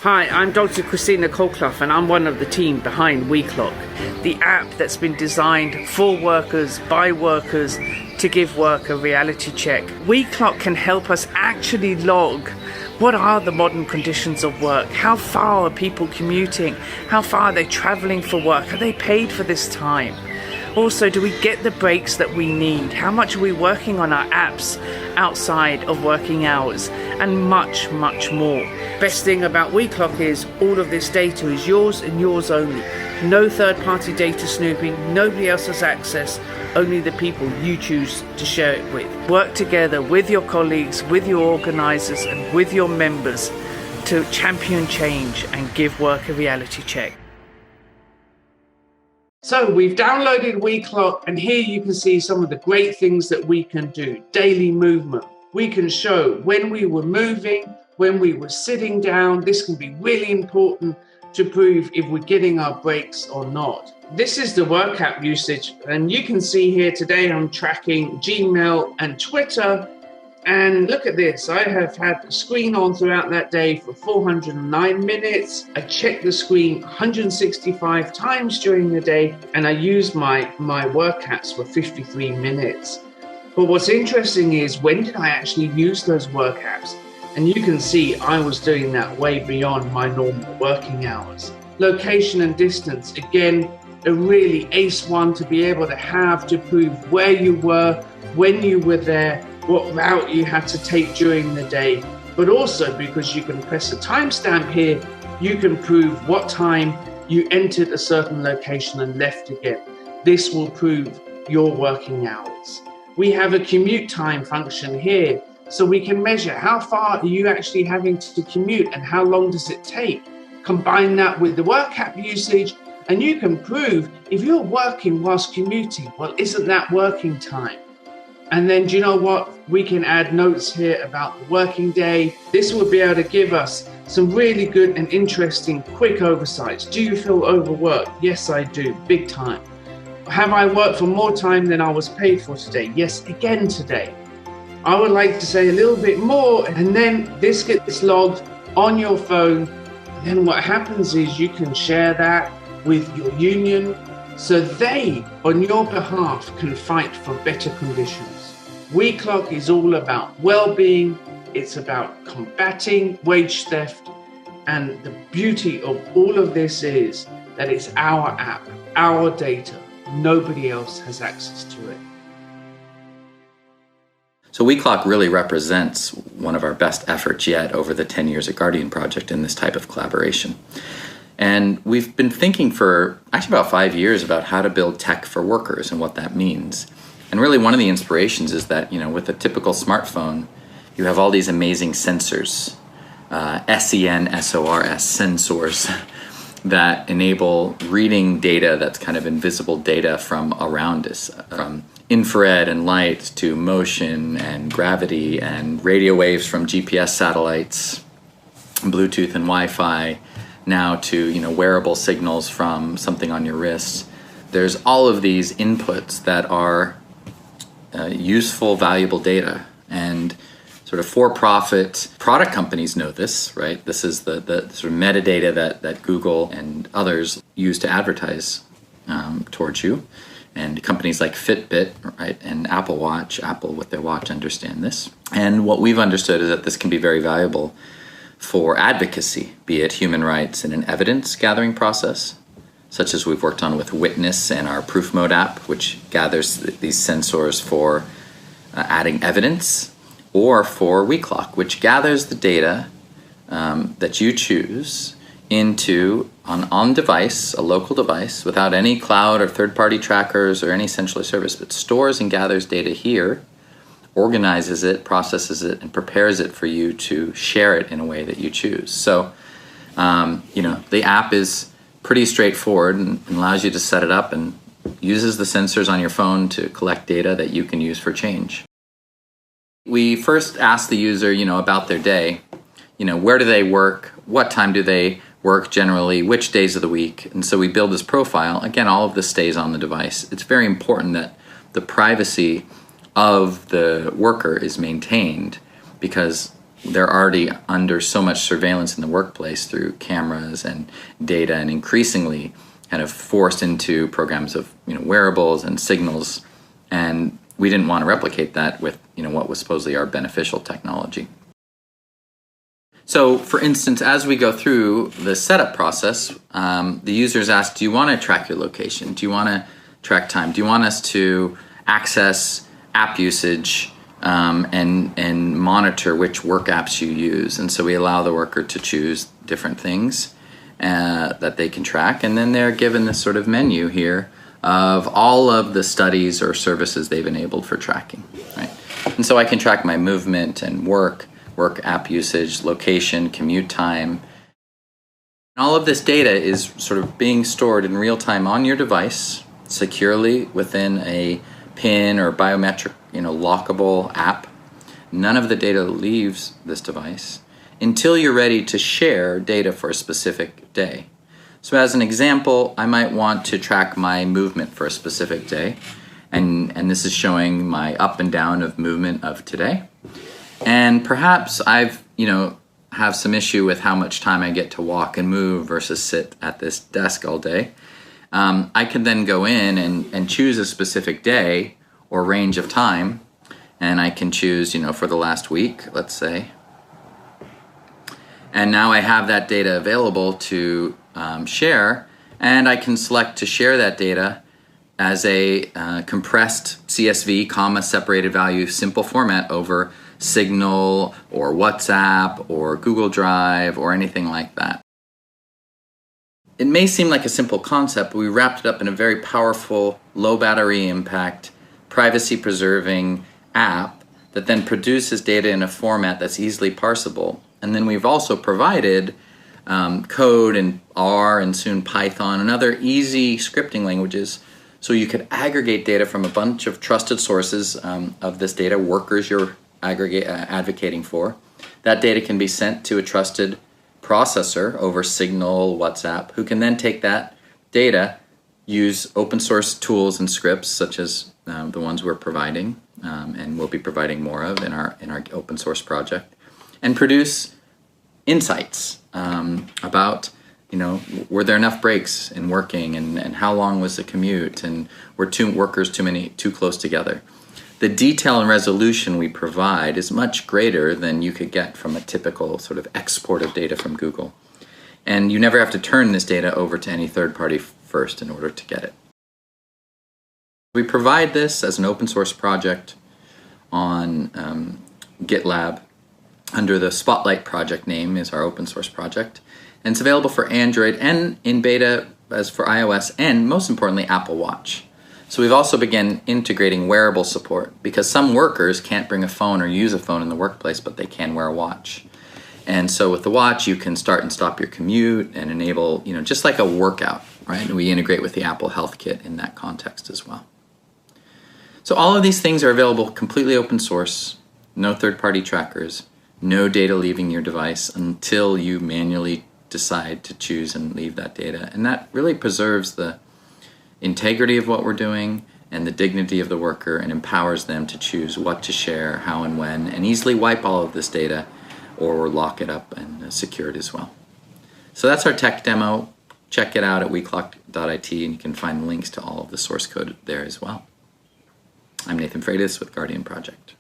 Hi, I'm Dr. Christina Colclough and I'm one of the team behind WeClock, the app that's been designed for workers, by workers, to give work a reality check. WeClock can help us actually log what are the modern conditions of work, how far are people commuting, how far are they traveling for work, are they paid for this time? Also, do we get the breaks that we need? How much are we working on our apps outside of working hours? And much, much more. Best thing about WeClock is all of this data is yours and yours only. No third-party data snooping, nobody else has access, only the people you choose to share it with. Work together with your colleagues, with your organizers, and with your members to champion change and give work a reality check. So we've downloaded WeClock, and here you can see some of the great things that we can do. Daily movement. We can show when we were moving, when we were sitting down. This can be really important to prove if we're getting our breaks or not. This is the work app usage, and you can see here today I'm tracking Gmail and Twitter. And look at this, I have had the screen on throughout that day for 409 minutes. I checked the screen 165 times during the day, and I used my work apps for 53 minutes. But what's interesting is, when did I actually use those work apps? And you can see I was doing that way beyond my normal working hours. Location and distance, again, a really ace one to be able to have to prove where you were, when you were there, what route you had to take during the day, but also because you can press a timestamp here, you can prove what time you entered a certain location and left again. This will prove your working hours. We have a commute time function here, so we can measure how far are you actually having to commute and how long does it take. Combine that with the work app usage, and you can prove if you're working whilst commuting, well, isn't that working time? And then, do you know what? We can add notes here about the working day. This will be able to give us some really good and interesting quick oversights. Do you feel overworked? Yes, I do, big time. Have I worked for more time than I was paid for today? Yes, again today. I would like to say a little bit more, and then this gets logged on your phone. And then what happens is you can share that with your union, so they, on your behalf, can fight for better conditions. WeClock is all about well-being, it's about combating wage theft, and the beauty of all of this is that it's our app, our data. Nobody else has access to it. So WeClock really represents one of our best efforts yet over the 10 years at Guardian Project in this type of collaboration. And we've been thinking for actually about 5 years about how to build tech for workers and what that means. And really one of the inspirations is that, with a typical smartphone, you have all these amazing sensors, SENSORS, sensors, that enable reading data that's kind of invisible data from around us, from infrared and light to motion and gravity and radio waves from GPS satellites, Bluetooth and Wi-Fi, now to wearable signals from something on your wrist. There's all of these inputs that are useful, valuable data, and sort of for-profit product companies know this, right? This is the sort of metadata that Google and others use to advertise towards you. And companies like Fitbit, right, and Apple with their watch understand this. And what we've understood is that this can be very valuable for advocacy, be it human rights in an evidence gathering process, such as we've worked on with Witness and our Proof Mode app, which gathers these sensors for adding evidence, or for WeClock, which gathers the data that you choose into on device, a local device, without any cloud or third-party trackers or any centralized service, but stores and gathers data here, organizes it, processes it, and prepares it for you to share it in a way that you choose. So, the app is pretty straightforward and allows you to set it up and uses the sensors on your phone to collect data that you can use for change. We first ask the user, about their day. Where do they work? What time do they work generally? Which days of the week? And so we build this profile. Again, all of this stays on the device. It's very important that the privacy of the worker is maintained, because they're already under so much surveillance in the workplace through cameras and data, and increasingly kind of forced into programs of wearables and signals, and we didn't want to replicate that with what was supposedly our beneficial technology. So, for instance, as we go through the setup process, the users ask, do you want to track your location? Do you want to track time? Do you want us to access app usage and monitor which work apps you use? And so we allow the worker to choose different things that they can track. And then they're given this sort of menu here of all of the studies or services they've enabled for tracking, right? And so I can track my movement and work app usage, location, commute time. And all of this data is sort of being stored in real time on your device, securely within a PIN or biometric, lockable app. None of the data leaves this device until you're ready to share data for a specific day. So as an example, I might want to track my movement for a specific day. And this is showing my up and down of movement of today. And perhaps I've, have some issue with how much time I get to walk and move versus sit at this desk all day. I can then go in and choose a specific day or range of time. And I can choose, for the last week, let's say. And now I have that data available to share. And I can select to share that data as a compressed CSV, comma, separated value, simple format over Signal or WhatsApp or Google Drive or anything like that. It may seem like a simple concept, but we wrapped it up in a very powerful, low battery impact, privacy-preserving app that then produces data in a format that's easily parsable. And then we've also provided code in R and soon Python and other easy scripting languages, so you could aggregate data from a bunch of trusted sources of this data, workers you're advocating for. That data can be sent to a trusted processor over Signal, WhatsApp, who can then take that data, use open source tools and scripts such as the ones we're providing and we'll be providing more of in our open source project, and produce insights about were there enough breaks in working, and how long was the commute, and were two workers too close together. The detail and resolution we provide is much greater than you could get from a typical sort of export of data from Google. And you never have to turn this data over to any third party first in order to get it. We provide this as an open source project on GitLab under the Spotlight project name is our open source project. And it's available for Android and in beta as for iOS and, most importantly, Apple Watch. So we've also begun integrating wearable support because some workers can't bring a phone or use a phone in the workplace, but they can wear a watch. And so with the watch, you can start and stop your commute and enable, just like a workout, right? And we integrate with the Apple Health Kit in that context as well. So all of these things are available completely open source, no third-party trackers, no data leaving your device until you manually decide to choose and leave that data. And that really preserves the integrity of what we're doing and the dignity of the worker and empowers them to choose what to share, how and when, and easily wipe all of this data or lock it up and secure it as well. So that's our tech demo. Check it out at WeClock.it and you can find links to all of the source code there as well. I'm Nathan Freitas with Guardian Project.